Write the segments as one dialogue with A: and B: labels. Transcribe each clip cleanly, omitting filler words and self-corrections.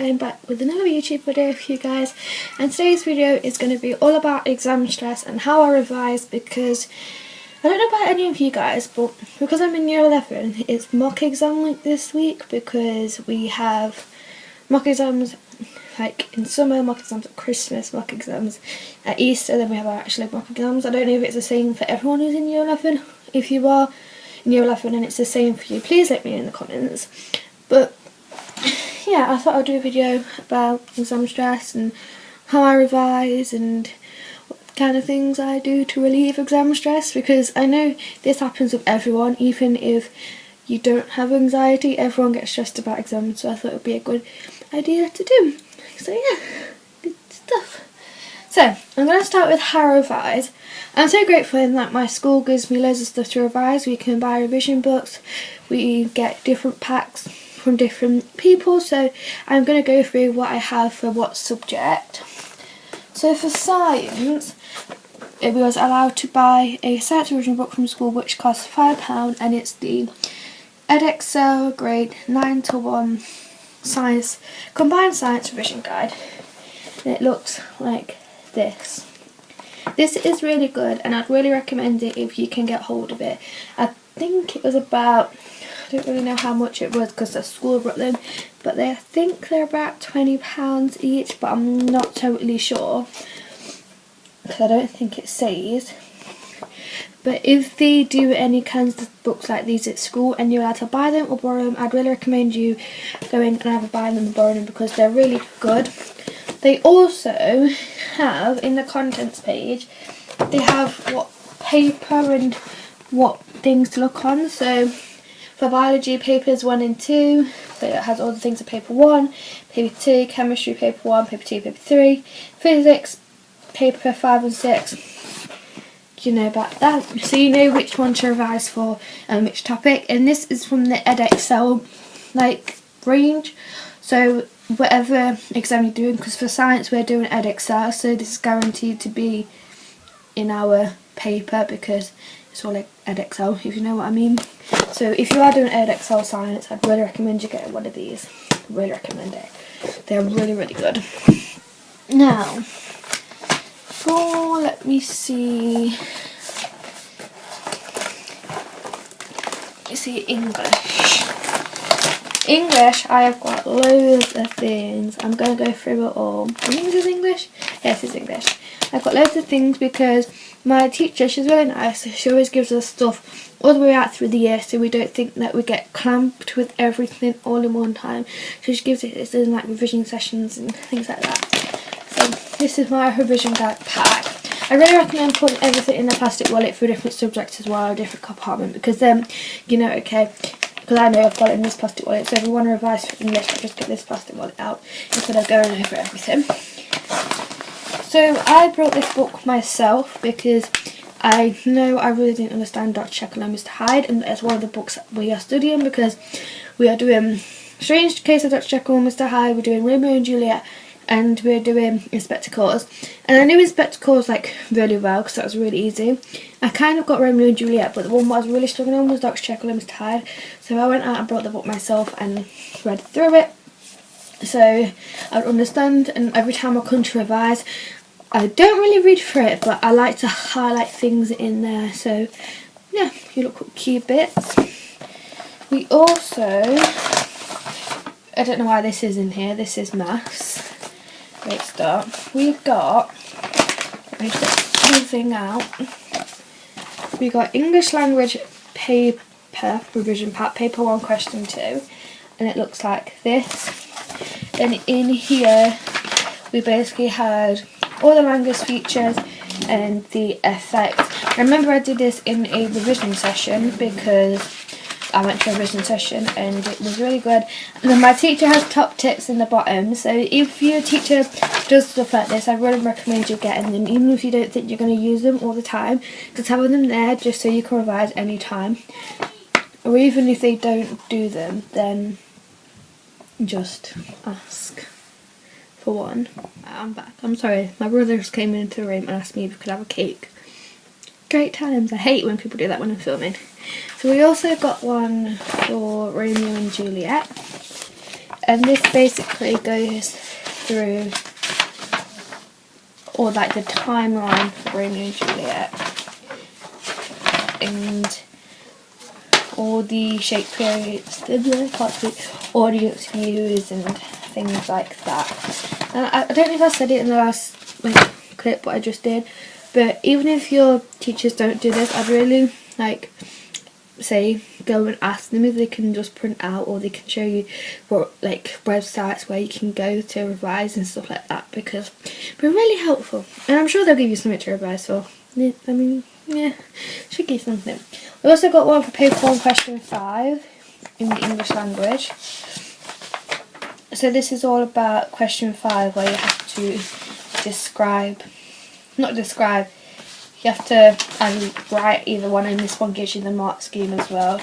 A: I am back with another YouTube video for you guys, and today's video is going to be all about exam stress and how I revise, because I don't know about any of you guys, but because I'm in year 11 it's mock exam week this week, because we have mock exams like in summer, mock exams at Christmas, mock exams at Easter, then we have our actual mock exams. I don't know if it's the same for everyone who's in year 11. If you are in year 11 and it's the same for you, please let me know in the comments. But yeah, I thought I'd do a video about exam stress and how I revise and what kind of things I do to relieve exam stress, because I know this happens with everyone. Even if you don't have anxiety, everyone gets stressed about exams, so I thought it would be a good idea to do. So yeah, good stuff. So I'm going to start with how I revise. I'm so grateful in that my school gives me loads of stuff to revise. We can buy revision books, we get different packs from different people, so I'm going to go through what I have for what subject. So for science, we was allowed to buy a science revision book from school which costs £5, and it's the Edexcel grade 9 to 1 science combined science revision guide, and it looks like this. This is really good and I'd really recommend it if you can get hold of it. I think it was about, I don't really know how much it was because the school brought them, but I think they're about £20 each, but I'm not totally sure because I don't think it says. But if they do any kinds of books like these at school and you're allowed to buy them or borrow them, I'd really recommend you going and either buying them or borrowing them because they're really good. They also have, in the contents page, they have what paper and what things to look on. So for biology, papers 1 and 2, so it has all the things of paper 1, paper 2, chemistry paper 1, paper 2, paper 3, physics paper 5 and 6. You know about that, so you know which one to revise for and which topic. And this is from the Edexcel range, so whatever exam you're doing, because for science we're doing Edexcel, so this is guaranteed to be in our paper because it's all like Edexcel, if you know what I mean. So if you are doing Edexcel science, I'd really recommend you get one of these. Really recommend it. They're really, really good. Now, let me see. English, I have got loads of things. I'm going to go through it all. I think this is English? Yes, it's English. I've got loads of things because my teacher, she's really nice. She always gives us stuff all the way out through the year, so we don't think that we get clamped with everything all in one time. So she gives it in like revision sessions and things like that. So this is my revision guide pack. I really recommend putting everything in a plastic wallet for different subjects as well, a different compartment, because then you know, okay, because I know I've got it in this plastic wallet, so if you want to revise for English, I just get this plastic wallet out instead of going over everything. So I brought this book myself because I know I really didn't understand Dr. Jekyll and Mr. Hyde, and it's one of the books that we are studying because we are doing Strange Case of Dr. Jekyll and Mr. Hyde, we're doing Romeo and Juliet, and we're doing Inspector Calls. And I knew Inspector Calls really well because that was really easy. I kind of got Romeo and Juliet, but the one I was really struggling on was Dr. Jekyll and Mr. Hyde. So I went out and brought the book myself and read through it, so I would understand. And every time I come to revise, I don't really read through it, but I like to highlight things in there. So yeah, you look at key bits. We also, I don't know why this is in here, this is maths. Great start. We've got, let me just get the thing out. We got English language paper revision pack, paper 1 question 2, and it looks like this. Then in here we basically had all the language features and the effects. I remember I did this in a revision session because I went to a revision session and it was really good. And then my teacher has top tips in the bottom, so if your teacher does stuff like this, I really recommend you getting them, even if you don't think you're going to use them all the time. Just having them there just so you can revise any time, or even if they don't do them, then just ask for one. I'm back. I'm sorry, my brothers came into the room and asked me if we could have a cake. Great times. I hate when people do that when I'm filming. So we also got one for Romeo and Juliet, And this basically goes through all like the timeline for Romeo and Juliet and all the Shakespeare audience views and things like that. And I don't know if I said it in the last clip, but I just did. But even if your teachers don't do this, I'd really say go and ask them if they can just print out, or they can show you what websites where you can go to revise and stuff like that, because they're really helpful, and I'm sure they'll give you something to revise for. I mean, yeah, should give you something. We also got one for paper 1 question 5 in the English language. So this is all about question 5, where you have to you have to write either one, and this one gives you the mark scheme as well,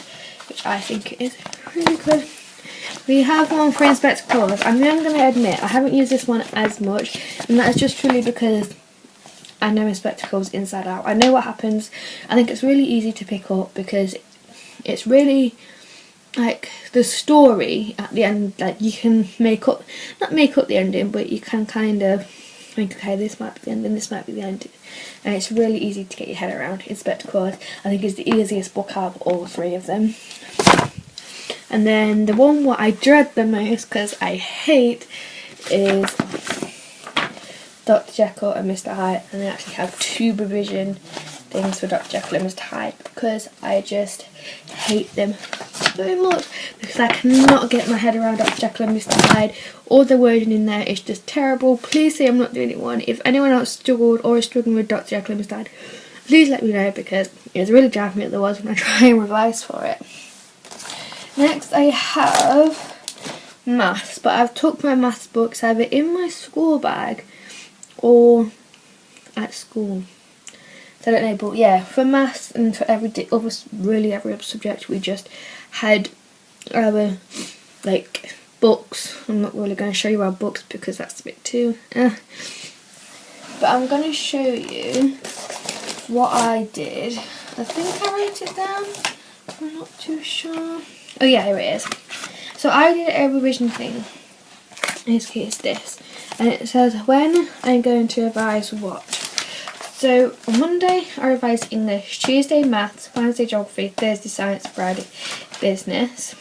A: which I think is really good. We have one for Inspector Claus. I'm going to admit I haven't used this one as much, and that is just truly because I know Inspector Claus inside out. I know what happens. I think it's really easy to pick up because it's really the story at the end. You can not make up the ending, but you can kind of think, okay, this might be the ending, this might be the ending, and it's really easy to get your head around. Inspector Claus, I think, is the easiest book out of all 3 of them. And then the one what I dread the most, because I hate, is Dr. Jekyll and Mr. Hyde, and they actually have 2 revision things for Dr. Jekyll and Mr. Hyde, because I just hate them so much, because I cannot get my head around Dr. Jekyll and Mr. Hyde. All the wording in there is just terrible. Please say I'm not the only one. If anyone else struggled or is struggling with Dr. Jekyll and Mr. Hyde, please let me know, because it was really driving me at the was when I try and revise for it. Next I have maths, but I've took my maths books either in my school bag or at school. So I don't know, but yeah, for maths and for every other subject, we just had our books. I'm not really going to show you our books because that's a bit too but I'm going to show you what I did. I think I wrote it down, I'm not too sure. Oh yeah, here it is. So I did a revision thing. In this case, this, and it says when I'm going to revise what. So on Monday I revised English, Tuesday maths, Wednesday geography, Thursday science, Friday business.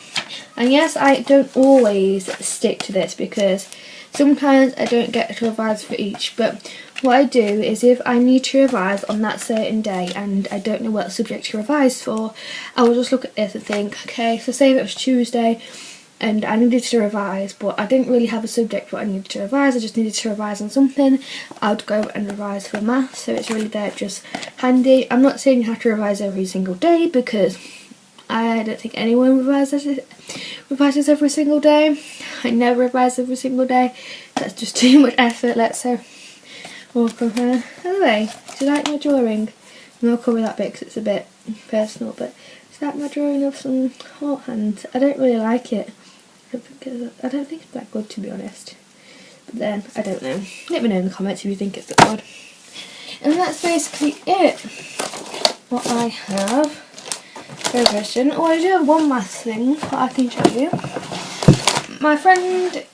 A: And yes, I don't always stick to this because sometimes I don't get to revise for each, but what I do is if I need to revise on that certain day and I don't know what subject to revise for, I will just look at this and think, okay, so say if it was Tuesday and I needed to revise, but I didn't really have a subject what I needed to revise, I just needed to revise on something, I'd go and revise for maths, so it's really there just handy. I'm not saying you have to revise every single day because I don't think anyone revises every single day. I never revise every single day, that's just too much effort. Let's say walk from her. Anyway, do you like my drawing? And I'll cover that bit because it's a bit personal, but is that my drawing of some heart hands? I don't really like it. I don't think it's that good, to be honest. But then, I don't know. Let me know in the comments if you think it's that good. And that's basically it. What I have for revision. Oh, I do have one maths thing that I can show you. My friend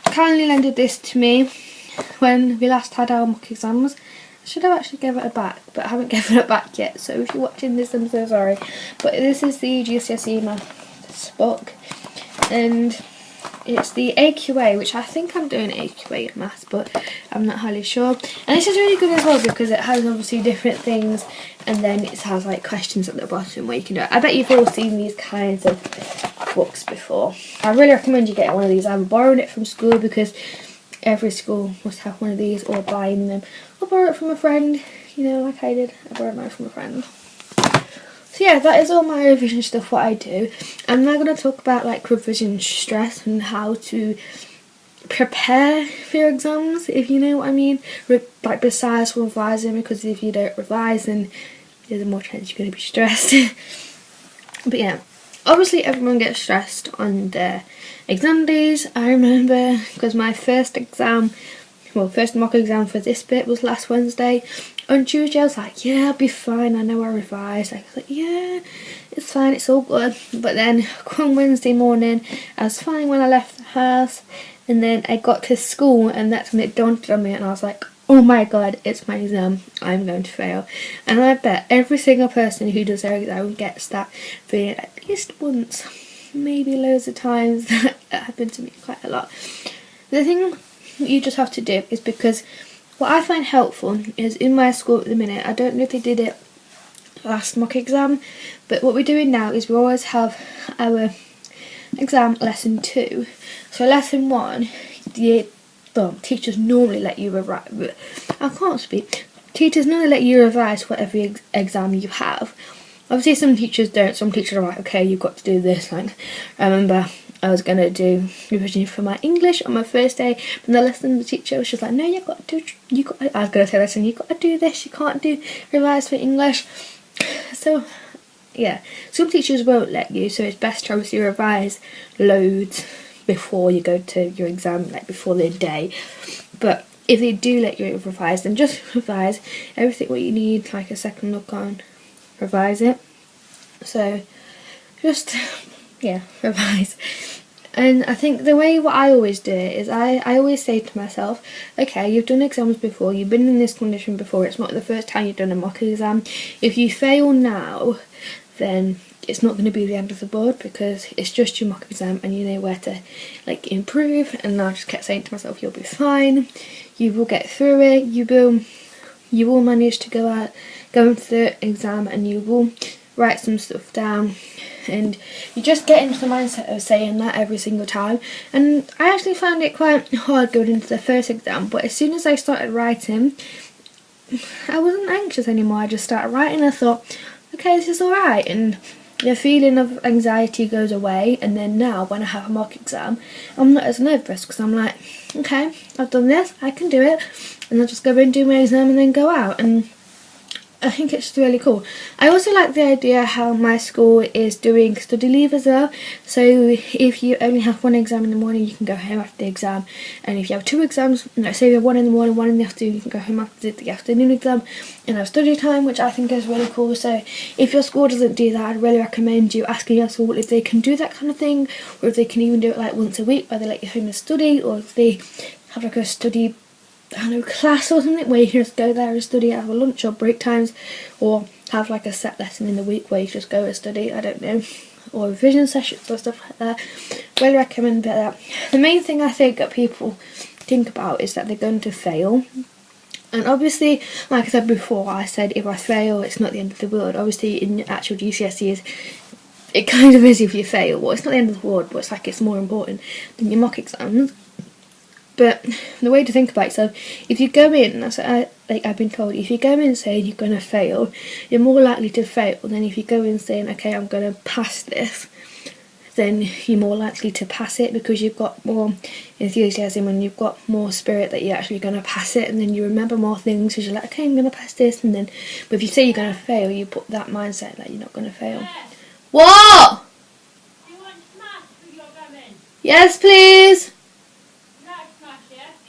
A: kindly lended this to me when we last had our mock exams. I should have actually given it back, but I haven't given it back yet, so if you're watching this, I'm so sorry. But this is the GCSE maths book, and it's the AQA, which I think I'm doing AQA in maths, but I'm not highly sure. And this is really good as well because it has obviously different things, and then it has questions at the bottom where you can do it. I bet you've all seen these kinds of books before. I really recommend you getting one of these. I'm borrowing it from school because every school must have one of these, or buying them, or borrow it from a friend, like I did. I borrowed mine from a friend. So yeah, that is all my revision stuff, what I do. I'm now going to talk about revision stress and how to prepare for your exams, if you know what I mean. Besides revising, because if you don't revise, then there's more chance you're going to be stressed. But yeah, obviously everyone gets stressed on their exam days. I remember because my first mock exam for this bit was last Wednesday. On Tuesday I was like, yeah, I'll be fine, I know I revised. I was like, yeah, it's fine, it's all good. But then on Wednesday morning I was fine when I left the house, and then I got to school and that's when it dawned on me, and I was like, oh my god, it's my exam, I'm going to fail. And I bet every single person who does their exam gets that feeling at least once, maybe loads of times. That happened to me quite a lot. The thing you just have to do is, because what I find helpful is in my school at the minute, I don't know if they did it last mock exam, but what we're doing now is we always have our exam lesson 2. So lesson 1, teachers normally let you revise. I can't speak. Teachers normally let you revise for every exam you have. Obviously some teachers don't. Some teachers are like, okay, you've got to do this. Like, I remember I was going to do revision for my English on my first day, and the lesson the teacher was just like, no, I was going to say, listen, you've got to do this, you can't do revise for English. So yeah, some teachers won't let you, so it's best to obviously revise loads before you go to your exam, like before the day. But if they do let you revise, then just revise everything what you need, like a second look on, revise it. So just, yeah, revise. And I think the way what I always do it is I always say to myself, okay, you've done exams before, you've been in this condition before, it's not the first time you've done a mock exam. If you fail now, then it's not going to be the end of the board, because it's just your mock exam and you know where to like improve. And I just kept saying to myself, you'll be fine, you will get through it, you will manage to go into the exam, and you will write some stuff down, and you just get into the mindset of saying that every single time. And I actually found it quite hard going into the first exam, but as soon as I started writing, I wasn't anxious anymore. I just started writing, I thought, okay, this is alright, and the feeling of anxiety goes away. And then now when I have a mock exam, I'm not as nervous, because I'm like, okay, I've done this, I can do it, and I'll just go and do my exam and then go out. And I think it's really cool. I also like the idea how my school is doing study leave as well. So if you only have one exam in the morning, you can go home after the exam. And if you have 2 exams, say you have one in the morning, one in the afternoon, you can go home after the afternoon exam and have study time, which I think is really cool. So if your school doesn't do that, I'd really recommend you asking your school if they can do that kind of thing, or if they can even do it like once a week where they let you home and study, or if they have like a study, I don't know, class or something where you can just go there and study at our lunch or break times, or have like a set lesson in the week where you just go and study, I don't know, or revision sessions or stuff like that. Really recommend that. The main thing I think that people think about is that they're going to fail. And obviously, like I said before, I said if I fail, it's not the end of the world. Obviously in actual GCSEs, it kind of is if you fail. Well, it's not the end of the world, but it's like it's more important than your mock exams. But the way to think about it, so if you go in, I've been told, if you go in saying you're going to fail, you're more likely to fail than if you go in saying, okay, I'm going to pass this, then you're more likely to pass it, because you've got more enthusiasm and you've got more spirit that you're actually going to pass it, and then you remember more things because you're like, okay, I'm going to pass this. And then, but if you say you're going to fail, you put that mindset that you're not going to fail. What?
B: Do you want smash with your gum in?
A: Yes, please.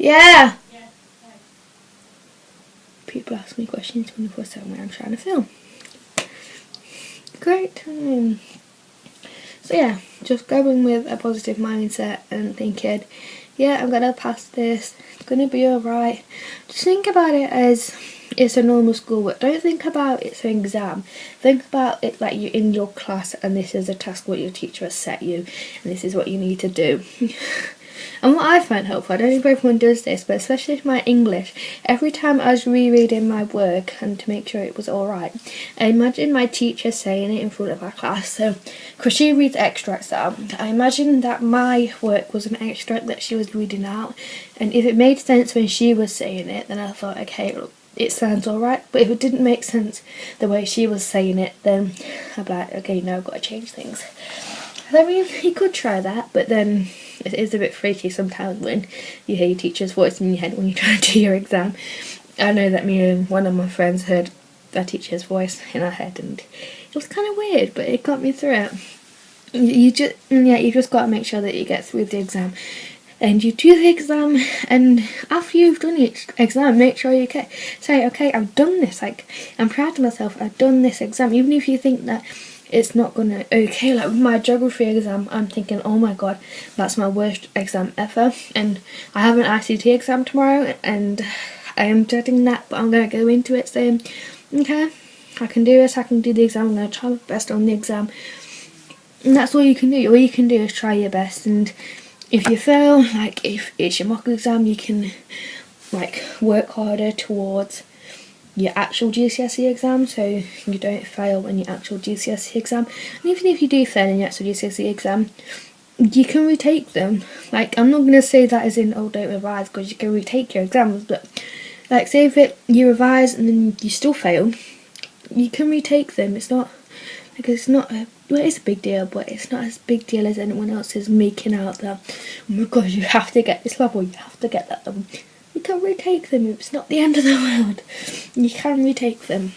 A: Yeah.
B: Yeah.
A: People ask me questions 24/7 when I'm trying to film. Great time. So yeah, just going with a positive mindset and thinking, yeah, I'm gonna pass this, it's gonna be alright. Just think about it as it's a normal schoolwork. Don't think about it's an exam. Think about it like you're in your class and this is a task what your teacher has set you, and this is what you need to do. And what I find helpful, I don't know if everyone does this, but especially with my English, every time I was rereading my work and to make sure it was alright, I imagine my teacher saying it in front of our class. So, because she reads extracts out, I imagined that my work was an extract that she was reading out, and if it made sense when she was saying it, then I thought, okay, it sounds alright. But if it didn't make sense the way she was saying it, then I'd be like, okay, no, I've got to change things. I mean, you could try that, but then it is a bit freaky sometimes when you hear your teacher's voice in your head when you're trying to do your exam. I know that me and one of my friends heard our teacher's voice in our head, and it was kind of weird, but it got me through it. You just got to make sure that you get through the exam. and you do the exam, and after you've done each exam, make sure you say, okay, I've done this, like, I'm proud of myself, I've done this exam. Even if you think that it's not gonna okay, like with my geography exam, I'm thinking, oh my god, that's my worst exam ever, and I have an ICT exam tomorrow, and I am dreading that, but I'm gonna go into it saying, okay, I can do this, I can do the exam, I'm gonna try my best on the exam. And that's all you can do. All you can do is try your best, and if you fail, like if it's your mock exam, you can like work harder towards your actual GCSE exam, so you don't fail in your actual GCSE exam. And even if you do fail in your actual GCSE exam, you can retake them. Like, I'm not going to say that as in, oh, don't revise, because you can retake your exams, but like, say if you revise and then you still fail, you can retake them. It's not like, it's not a, well, it's a big deal, but it's not as big deal as anyone else is making out that, oh my god, you have to get this level, you have to get that level. You can retake them. It's not the end of the world. You can retake them.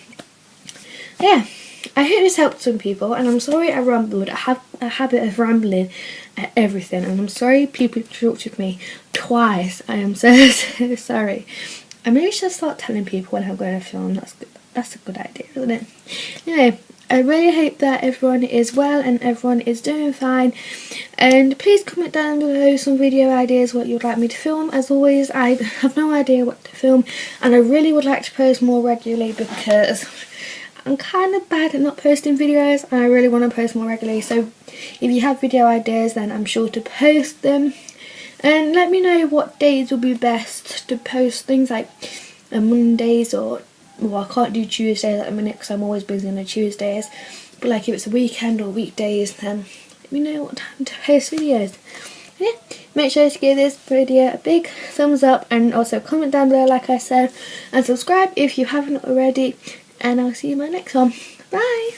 A: Yeah, I hope this helped some people, and I'm sorry I rambled. I have a habit of rambling at everything, and I'm sorry people talked with me twice. I am so sorry. I maybe should start telling people when I'm going to film. That's good. That's a good idea, isn't it? Anyway, I really hope that everyone is well and everyone is doing fine, and please comment down below some video ideas what you'd like me to film. As always, I have no idea what to film, and I really would like to post more regularly because I'm kind of bad at not posting videos, and I really want to post more regularly. So if you have video ideas, then I'm sure to post them, and let me know what days will be best to post things, like Mondays, or well, I can't do Tuesdays at the minute because I'm always busy on the Tuesdays, but like if it's a weekend or weekdays, then let me know what time to post videos. Yeah, make sure to give this video a big thumbs up, and also comment down below like I said, and subscribe if you haven't already, and I'll see you in my next one. Bye!